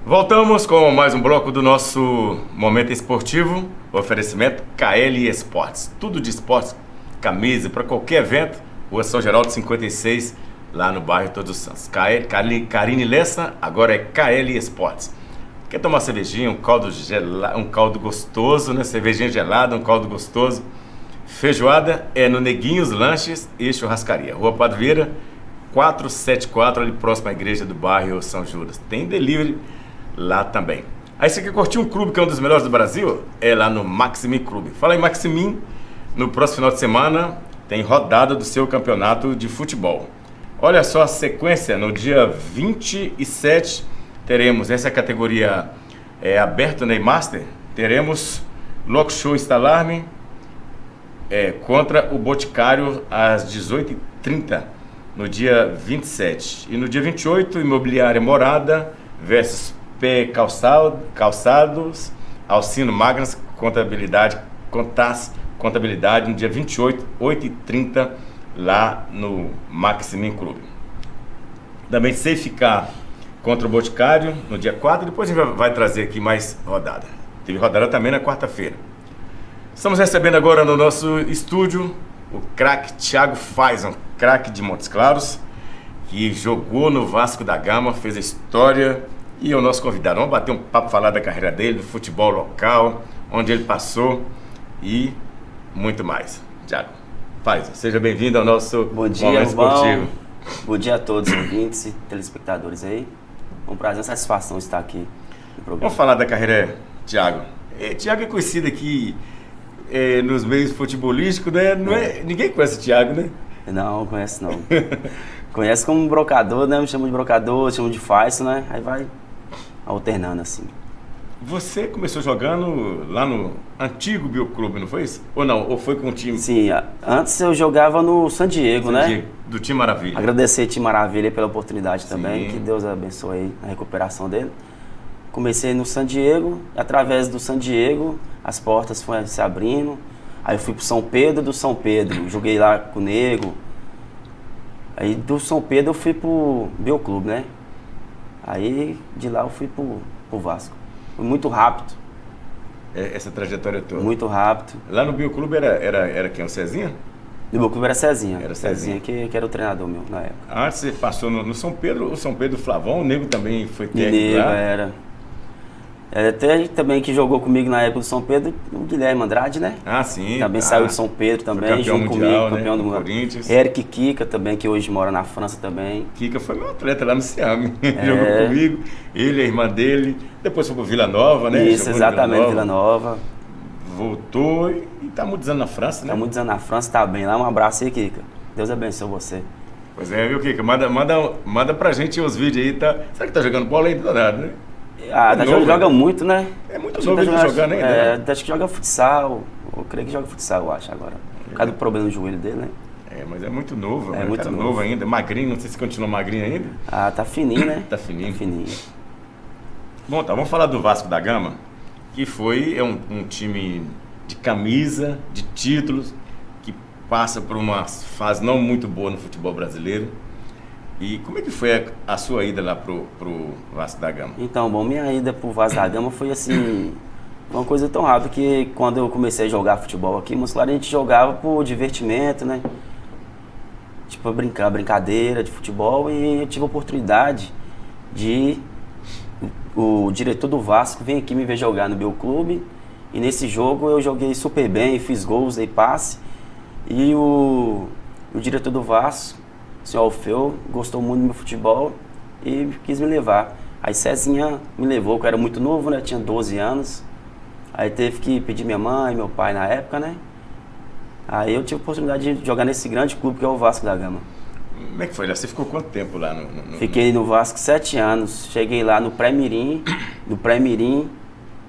Voltamos com mais um bloco do nosso Momento Esportivo, oferecimento KL Esportes. Tudo de esportes, camisa, para qualquer evento, Rua São Geraldo 56, lá no bairro Todos os Santos. Karine Lessa, agora é KL Esportes. Quer tomar uma cervejinha, um caldo gostoso, né? Cervejinha gelada, um caldo gostoso. Feijoada é no Neguinhos Lanches e Churrascaria. Rua Padre Vieira, 474, ali próximo à igreja do bairro São Judas. Tem delivery lá também. Aí você quer curtir um clube que é um dos melhores do Brasil? É lá no Maximin Clube. Fala em Maximin, no próximo final de semana tem rodada do seu campeonato de futebol. Olha só a sequência, no dia 27 teremos essa categoria aberta, né, Master, teremos Lock Show Stalarme contra o Boticário às 18h30 no dia 27. E no dia 28, Imobiliária Morada versus P Calçados, Alcino Magnas, Contabilidade no dia 28, 8h30, lá no Maximin Clube. Também Seificar contra o Boticário no dia 4, depois a gente vai trazer aqui mais rodada. Teve rodada também na quarta-feira. Estamos recebendo agora no nosso estúdio o craque Thiago Faison, craque de Montes Claros, que jogou no Vasco da Gama, fez a história. E é o nosso convidado. Vamos bater um papo, falar da carreira dele, do futebol local, onde ele passou e muito mais. Tiago, seja bem-vindo ao nosso Momento Esportivo. Bom dia a todos os ouvintes e telespectadores aí. É um prazer, uma satisfação estar aqui no programa. Vamos falar da carreira, Tiago. Tiago é conhecido aqui nos meios futebolísticos, né? Ninguém conhece o Tiago, né? Não conhece não. Conhece como brocador, né? Me chamam de brocador, chamam de Faison, né? Aí vai alternando assim. Você começou jogando lá no antigo Bioclube, não foi isso? Ou não? Ou foi com o time? Sim, antes eu jogava no San Diego, né? Do Time Maravilha. Agradecer ao Time Maravilha pela oportunidade também, que Deus abençoe aí a recuperação dele. Comecei no San Diego, através do San Diego, as portas foram se abrindo. Aí eu fui pro São Pedro, do São Pedro, joguei lá com o Nego. Aí do São Pedro eu fui pro Bioclube, né? Aí de lá eu fui pro Vasco. Foi muito rápido. Essa trajetória toda? Muito rápido. Lá no Bioclube era quem? O Cezinha? No Bioclube era Cezinha. Era Cezinha que era o treinador meu na época. Antes você passou no São Pedro, o São Pedro Flavão, o Nego também foi técnico lá? Era. Até também que jogou comigo na época do São Pedro, o Guilherme Andrade, né? Ah, sim. Também saiu de São Pedro também, junto comigo, né? campeão do mundo. Corinthians. Eric Kika também, que hoje mora na França também. Kika foi meu atleta lá no Ciame, jogou comigo, ele, a irmã dele, depois foi pro Vila Nova, né? Isso, exatamente, Vila Nova. Voltou e tá muitos anos na França, né? Tá muitos anos na França, tá bem lá, um abraço aí, Kika. Deus abençoe você. Pois é, viu, Kika? Manda pra gente os vídeos aí, tá? Será que tá jogando bola aí? Danado, né? Joga muito, né? É muito novo ele jogando ainda, né? Acho que joga futsal, eu creio que joga futsal, eu acho, agora. Por causa do problema no joelho dele, né? Mas é muito novo, é muito novo ainda, magrinho, não sei se continua magrinho ainda. Tá fininho, né? Tá fininho. Fininho. Bom, tá, vamos falar do Vasco da Gama, que foi um time de camisa, de títulos, que passa por uma fase não muito boa no futebol brasileiro. E como é que foi a sua ida lá pro Vasco da Gama? Então, minha ida pro Vasco da Gama foi assim, uma coisa tão rápida que quando eu comecei a jogar futebol aqui, mas claro, a gente jogava por divertimento, né? Tipo, brincadeira de futebol, e eu tive a oportunidade de o diretor do Vasco vir aqui me ver jogar no Bioclube, e nesse jogo eu joguei super bem, fiz gols, dei passe, e o diretor do Vasco, o senhor Alfeu, gostou muito do meu futebol e quis me levar. Aí Cezinha me levou, que eu era muito novo, né? Tinha 12 anos. Aí teve que pedir minha mãe, meu pai na época, né? Aí eu tive a oportunidade de jogar nesse grande clube que é o Vasco da Gama. Como é que foi? Você ficou quanto tempo lá? Fiquei no Vasco 7 anos. Cheguei lá no pré-mirim. Do pré-mirim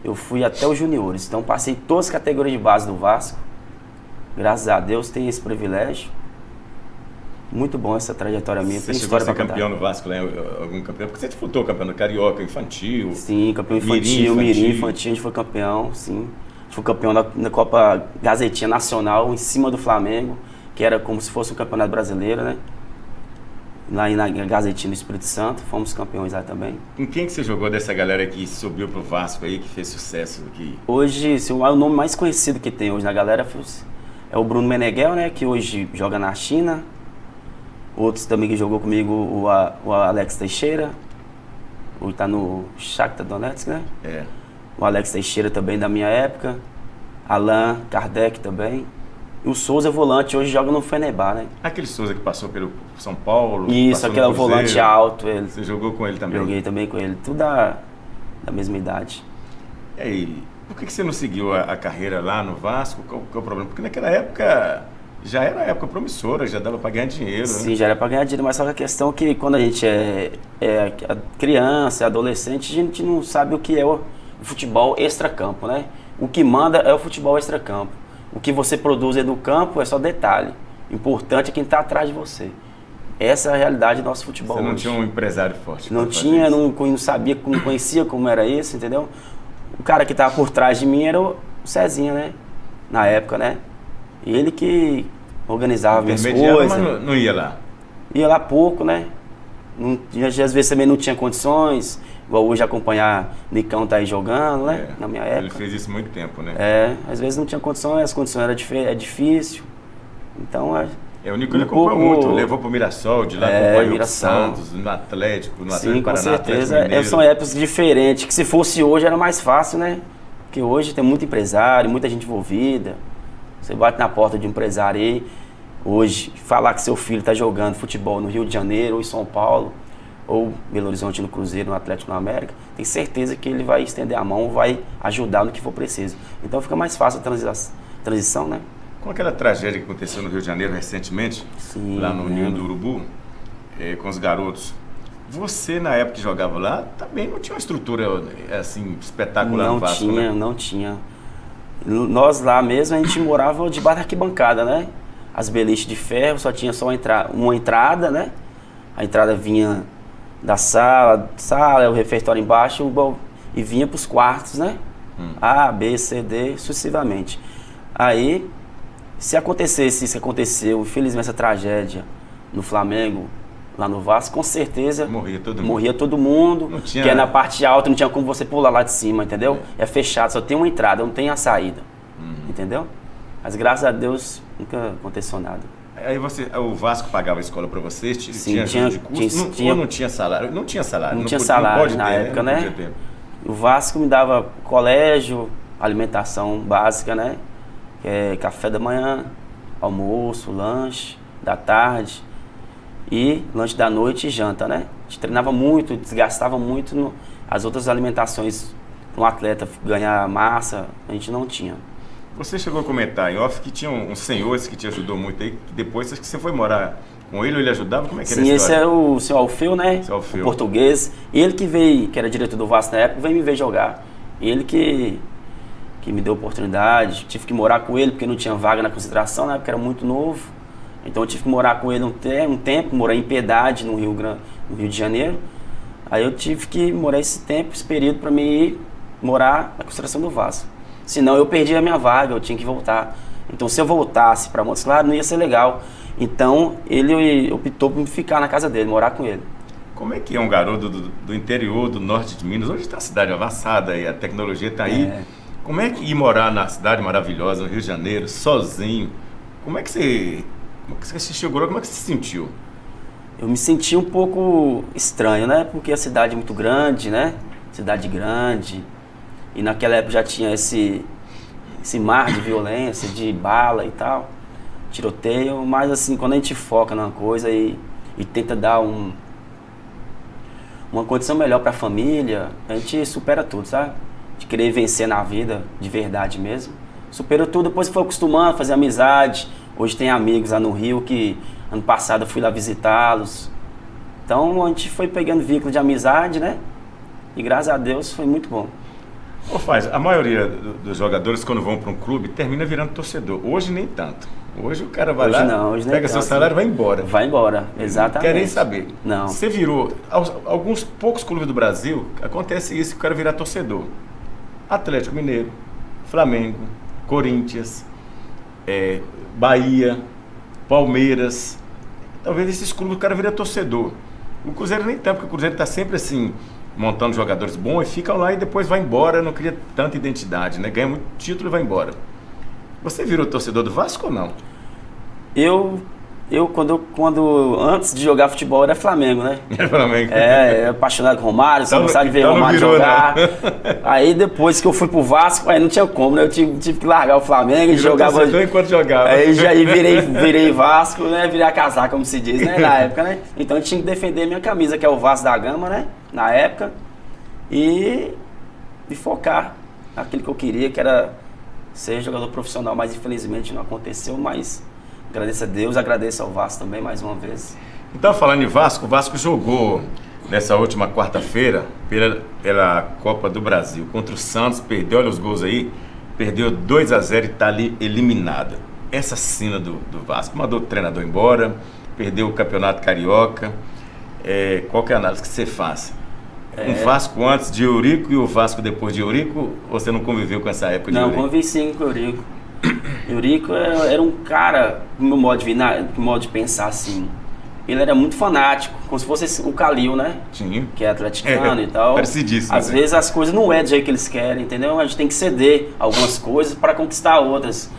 eu fui até os juniores. Então passei todas as categorias de base do Vasco. Graças a Deus tenho esse privilégio. Muito bom essa trajetória minha. Você chegou a ser campeão no Vasco, né? Algum campeão? Porque você disputou o campeonato carioca, infantil. Sim, campeão infantil, mirim infantil, a gente foi campeão, sim. A gente foi campeão da Copa Gazetinha Nacional, em cima do Flamengo, que era como se fosse um campeonato brasileiro, né? lá na Gazetinha do Espírito Santo, fomos campeões lá também. Em quem que você jogou dessa galera que subiu pro Vasco aí, que fez sucesso aqui? Hoje, o nome mais conhecido que tem hoje na galera é o Bruno Meneghel, né? Que hoje joga na China. Outros também que jogou comigo, o Alex Teixeira. Hoje tá no Shakhtar Donetsk, né? É. O Alex Teixeira também da minha época. Allan Kardec também. E o Souza volante, hoje joga no Fenerbahçe, né? Aquele Souza que passou pelo São Paulo. Isso, aquele é o volante alto. Ele. Você jogou com ele também? Joguei também com ele. Tudo da mesma idade. E aí, por que você não seguiu a carreira lá no Vasco? Qual é o problema? Porque naquela época já era época promissora, já dava para ganhar dinheiro. Sim, né? já era para ganhar dinheiro, mas só que a questão é que quando a gente é criança, é adolescente, a gente não sabe o que é o futebol extracampo, né? O que manda é o futebol extracampo. O que você produz dentro do campo é só detalhe. O importante é quem está atrás de você. Essa é a realidade do nosso futebol. Você não hoje. tinha um empresário forte? Não tinha, não sabia, não conhecia como era isso, entendeu? O cara que estava por trás de mim era o Cezinha, né? Na época, né? Ele que organizava minhas coisas. Mas não ia lá? Ia lá pouco, né? Às vezes também não tinha condições, igual hoje acompanhar Nicão tá aí jogando, né? Na minha época. Ele fez isso há muito tempo, né? Às vezes não tinha condições, as condições eram difícil. Então, o Nico ele acompanhou muito, levou pro Mirassol, de lá acompanhou o Santos, no Atlético, Sim, com Paraná, certeza. São épocas diferentes, que se fosse hoje era mais fácil, né? Porque hoje tem muito empresário, muita gente envolvida. Você bate na porta de um empresário aí, hoje, falar que seu filho está jogando futebol no Rio de Janeiro, ou em São Paulo, ou Belo Horizonte no Cruzeiro, no Atlético no América, tem certeza que ele vai estender a mão, vai ajudar no que for preciso. Então fica mais fácil a transição, né? Com aquela tragédia que aconteceu no Rio de Janeiro recentemente, Sim, lá no Ninho do Urubu, com os garotos, você na época que jogava lá, também não tinha uma estrutura assim espetacular no Vasco, né? Não tinha. Nós lá mesmo, a gente morava debaixo da arquibancada, né? As beliches de ferro, só tinha uma entrada, né? A entrada vinha da sala, o refeitório embaixo e vinha para os quartos, né? A, B, C, D, sucessivamente. Aí, se acontecesse isso que aconteceu, infelizmente essa tragédia no Flamengo, lá no Vasco, com certeza morria todo mundo. Não tinha... Que é na parte alta, não tinha como você pular lá de cima, entendeu? É fechado, só tem uma entrada, não tem a saída. Entendeu? Mas graças a Deus nunca aconteceu nada. Aí o Vasco pagava a escola para vocês? Sim, tinha de custo? Ou não tinha salário? Não tinha salário. Não tinha salário na época, né? O Vasco me dava colégio, alimentação básica, né? Que é café da manhã, almoço, lanche da tarde e lanche da noite e janta, né? A gente treinava muito, desgastava muito as outras alimentações para um atleta ganhar massa, a gente não tinha. Você chegou a comentar em off que tinha uns senhores que te ajudou muito aí, que depois que você foi morar com ele ou ele ajudava? Como é que era a história? Sim, esse é o seu Alfeu, né? Seu Alfeu. O português. Ele que veio, que era diretor do Vasco na época, veio me ver jogar. Ele que me deu oportunidade. Tive que morar com ele porque não tinha vaga na concentração, na época era muito novo. Então eu tive que morar com ele um tempo, morei em Piedade, no Rio de Janeiro. Aí eu tive que morar esse período para mim ir morar na concentração do Vasco. Senão eu perdia a minha vaga, eu tinha que voltar. Então se eu voltasse para Montes Claros não ia ser legal. Então ele optou por ficar na casa dele, morar com ele. Como é que é um garoto do interior, do norte de Minas? Hoje está a cidade avançada e a tecnologia está aí. Como é que ir morar na cidade maravilhosa, no Rio de Janeiro, sozinho? Como é que você chegou lá? Como é que você se sentiu? Eu me senti um pouco estranho, né? Porque a cidade é muito grande, né? Cidade grande. E naquela época já tinha esse mar de violência, de bala e tal, tiroteio. Mas assim, quando a gente foca numa coisa e tenta dar uma condição melhor para a família, a gente supera tudo, sabe? De querer vencer na vida, de verdade mesmo. Superou tudo, depois foi acostumando, fazer amizade. Hoje tem amigos lá no Rio que ano passado eu fui lá visitá-los. Então a gente foi pegando vínculo de amizade, né? E graças a Deus foi muito bom. A maioria dos jogadores, quando vão para um clube, termina virando torcedor. Hoje nem tanto. Hoje o cara vai pega seu salário e vai embora. Vai embora, exatamente. Não quer nem saber. Não. Você virou... Alguns poucos clubes do Brasil, acontece isso, que o cara virar torcedor. Atlético Mineiro, Flamengo, Corinthians, Bahia, Palmeiras. talvez esses clubes o cara vira torcedor. O Cruzeiro nem tanto, porque o Cruzeiro está sempre assim, montando jogadores bons e ficam lá e depois vai embora, não cria tanta identidade, né? Ganha muito título e vai embora. Você virou torcedor do Vasco ou não? Quando antes de jogar futebol era Flamengo, né? Era Flamengo. É, apaixonado com Romário, só gostava de ver Romário jogar. Aí depois que eu fui pro Vasco, aí não tinha como, né? Eu tive que largar o Flamengo e jogava. Enquanto jogava. Aí já virei Vasco, né? Virei a casaca, como se diz, né? Na época, né? Então eu tinha que defender minha camisa, que é o Vasco da Gama, né? Na época. E focar naquilo que eu queria, que era ser jogador profissional, mas infelizmente não aconteceu, mas agradeço a Deus, agradeço ao Vasco também mais uma vez. Então, falando em Vasco, o Vasco jogou nessa última quarta-feira pela Copa do Brasil contra o Santos, perdeu, olha os gols aí, perdeu 2-0 e está ali eliminado. Essa cena do Vasco, mandou o treinador embora, perdeu o Campeonato Carioca. Qual que é a análise que você faz? Um Vasco antes de Eurico e o Vasco depois de Eurico, ou você não conviveu com essa época de Eurico? Não, convivi sim com o Eurico. Eurico era um cara, no meu modo de pensar assim, ele era muito fanático, como se fosse o Calil, né? Sim. Que é atleticano e tal. Parecidíssimo. Às vezes as coisas não é do jeito que eles querem, entendeu? A gente tem que ceder algumas coisas para conquistar outras.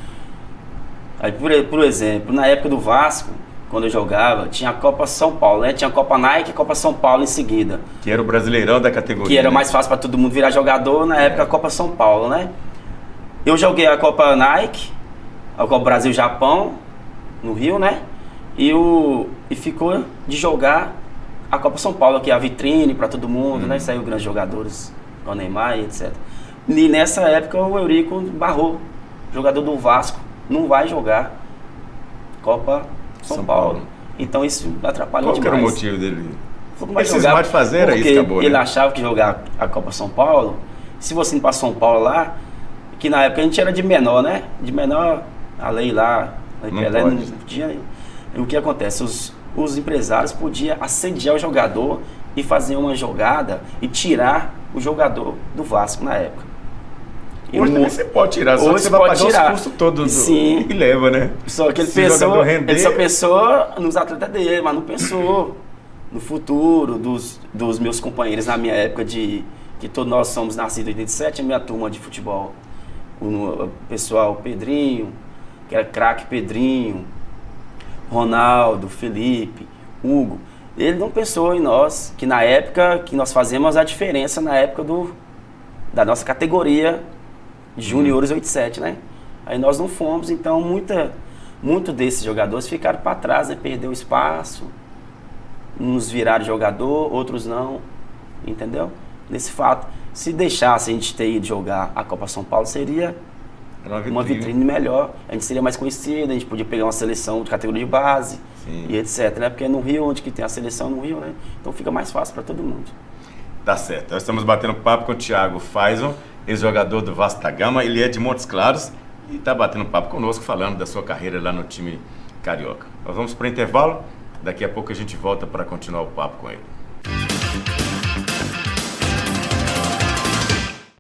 Aí, por exemplo, na época do Vasco, quando eu jogava, tinha a Copa São Paulo, né? Tinha a Copa Nike e a Copa São Paulo em seguida. Que era o Brasileirão da categoria. Que era né? mais fácil para todo mundo virar jogador, na época a Copa São Paulo, né? Eu joguei a Copa Nike, a Copa Brasil-Japão, no Rio, né? E ficou de jogar a Copa São Paulo, que é a vitrine para todo mundo, né? Saiu grandes jogadores, o Neymar e etc. E nessa época o Eurico barrou, jogador do Vasco, não vai jogar Copa São Paulo. Então isso atrapalhou demais. Qual que era o motivo dele? Ele pode fazer, era isso, acabou, ele né? achava que jogar a Copa São Paulo, se você ir para São Paulo lá, que na época a gente era de menor, né? De menor, a lei lá, não podia. E o que acontece? Os empresários podiam assediar o jogador e fazer uma jogada e tirar o jogador do Vasco na época. Hoje também você pode tirar, só que você vai pagar os custos todos. Sim. E leva, né? Só que ele só pensou nos atletas dele, mas não pensou no futuro dos meus companheiros na minha época que todos nós somos nascidos em 87, a minha turma de futebol. O pessoal, Pedrinho, que era craque Pedrinho, Ronaldo, Felipe, Hugo. Ele não pensou em nós, que na época que nós fazemos a diferença na época da nossa categoria Juniores 87, né? Aí nós não fomos, então muito desses jogadores ficaram para trás, né? Perdeu espaço, uns viraram jogador, outros não, entendeu? Nesse fato, se deixasse a gente ter ido jogar a Copa São Paulo, seria uma vitrine melhor, a gente seria mais conhecido, a gente podia pegar uma seleção de categoria de base. Sim. E etc, né? Porque no Rio, onde que tem a seleção no Rio, né? Então fica mais fácil para todo mundo. Tá certo. Nós estamos batendo papo com o Thiago Faison, ex-jogador do Vasco da Gama. Ele é de Montes Claros e está batendo papo conosco, falando da sua carreira lá no time carioca. Nós vamos para o intervalo. Daqui a pouco a gente volta para continuar o papo com ele.